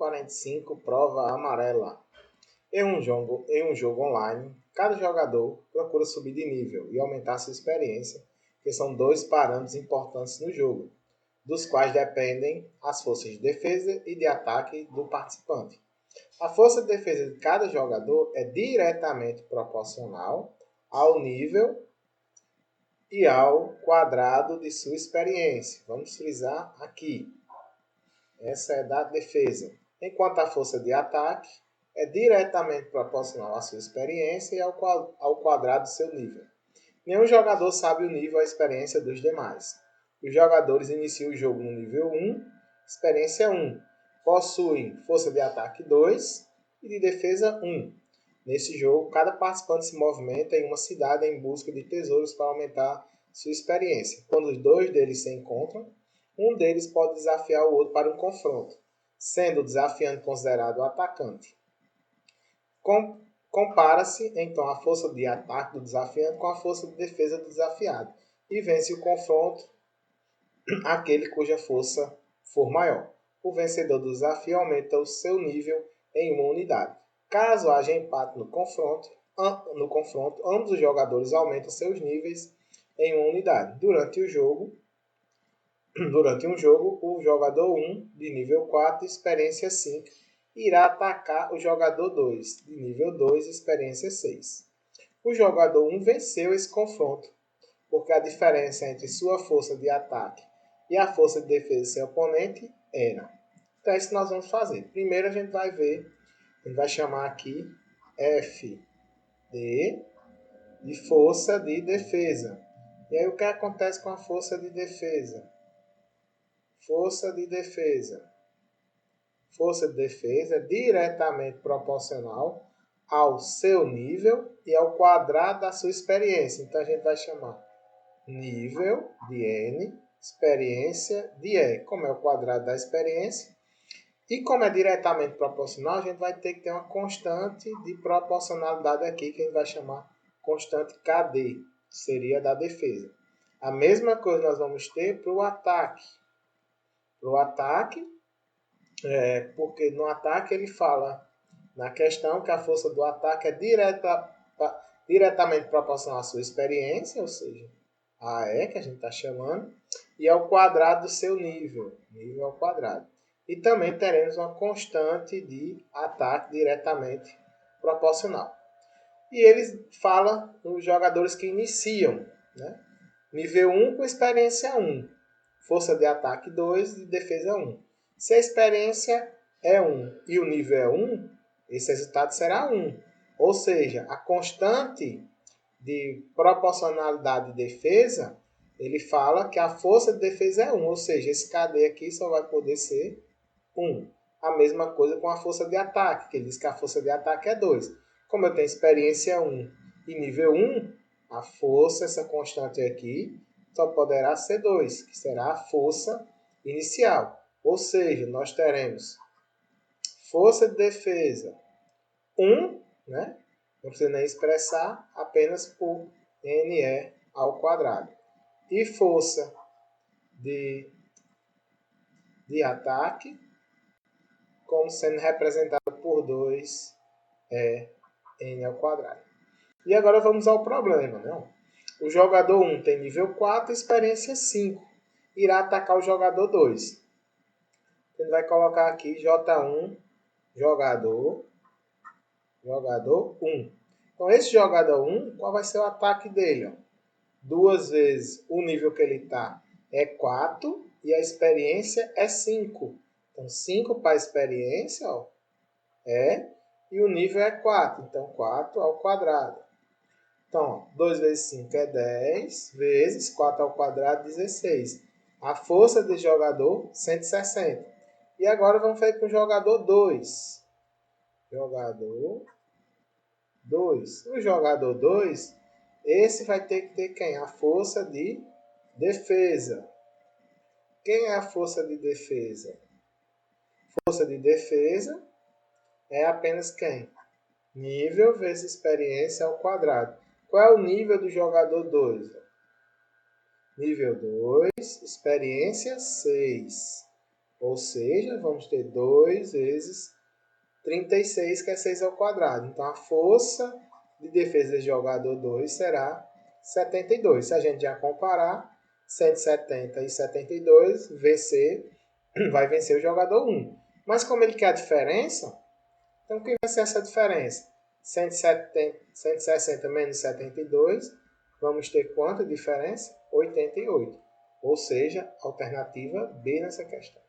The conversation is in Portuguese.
145, prova amarela. Em um jogo online, cada jogador procura subir de nível e aumentar sua experiência, que são dois parâmetros importantes no jogo, dos quais dependem as forças de defesa e de ataque do participante. A força de defesa de cada jogador é diretamente proporcional ao nível e ao quadrado de sua experiência. Vamos frisar aqui. Essa é da defesa. Enquanto a força de ataque é diretamente proporcional à sua experiência e ao quadrado do seu nível. Nenhum jogador sabe o nível ou a experiência dos demais. Os jogadores iniciam o jogo no nível 1, experiência 1. Possuem força de ataque 2 e de defesa 1. Nesse jogo, cada participante se movimenta em uma cidade em busca de tesouros para aumentar sua experiência. Quando os dois deles se encontram, um deles pode desafiar o outro para um confronto, sendo o desafiante considerado o atacante. Compara-se, então, a força de ataque do desafiante com a força de defesa do desafiado e vence o confronto aquele cuja força for maior. O vencedor do desafio aumenta o seu nível em uma unidade. Caso haja empate no confronto, ambos os jogadores aumentam seus níveis em uma unidade. Durante um jogo, o jogador 1, de nível 4, experiência 5, irá atacar o jogador 2, de nível 2, experiência 6. O jogador 1 venceu esse confronto, porque a diferença entre sua força de ataque e a força de defesa do seu oponente era. Então é isso que nós vamos fazer. Primeiro a gente vai chamar aqui F de força de defesa. E aí o que acontece com a força de defesa? Força de defesa. Força de defesa é diretamente proporcional ao seu nível e ao quadrado da sua experiência. Então a gente vai chamar nível de N, experiência de E. Como é o quadrado da experiência? E como é diretamente proporcional, a gente vai ter que ter uma constante de proporcionalidade aqui, que a gente vai chamar constante KD, que seria da defesa. A mesma coisa nós vamos ter para o ataque. Para o ataque, porque no ataque ele fala na questão que a força do ataque é diretamente proporcional à sua experiência, ou seja, a E que a gente está chamando, e ao quadrado do seu nível ao quadrado. E também teremos uma constante de ataque diretamente proporcional. E eles falam nos jogadores que iniciam, né? Nível 1 com experiência 1, força de ataque 2 e defesa 1. Se a experiência é 1 e o nível é 1, esse resultado será 1. Ou seja, a constante de proporcionalidade de defesa, ele fala que a força de defesa é 1. Ou seja, esse KD aqui só vai poder ser 1. A mesma coisa com a força de ataque, que ele diz que a força de ataque é 2. Como eu tenho experiência 1 e nível 1, a força, essa constante aqui, só poderá ser 2, que será a força inicial. Ou seja, nós teremos força de defesa 1, né? Não precisa nem expressar, apenas por NE ao quadrado. E força de ataque, como sendo representado por 2 N ao quadrado. E agora vamos ao problema, né? O jogador 1 tem nível 4, experiência 5. Irá atacar o jogador 2. Ele vai colocar aqui J1, jogador 1. Então, esse jogador 1, qual vai ser o ataque dele? Ó? 2 vezes o nível que ele está é 4 e a experiência é 5. Então, 5 para a experiência e o nível é 4. Então, 4 ao quadrado. Então, 2 vezes 5 é 10, vezes 4 ao quadrado, 16. A força do jogador, 160. E agora vamos fazer com o jogador 2. Jogador 2. O jogador 2, esse vai ter que ter quem? A força de defesa. Quem é a força de defesa? Força de defesa é apenas quem? Nível vezes experiência ao quadrado. Qual é o nível do jogador 2? Nível 2, experiência 6. Ou seja, vamos ter 2 vezes 36, que é 6 ao quadrado. Então, a força de defesa do jogador 2 será 72. Se a gente já comparar, 170 e 72, VC vai vencer o jogador 1. Mas como ele quer a diferença, então quem vai ser essa diferença? 160 menos 72, vamos ter quanta diferença? 88. Ou seja, alternativa B nessa questão.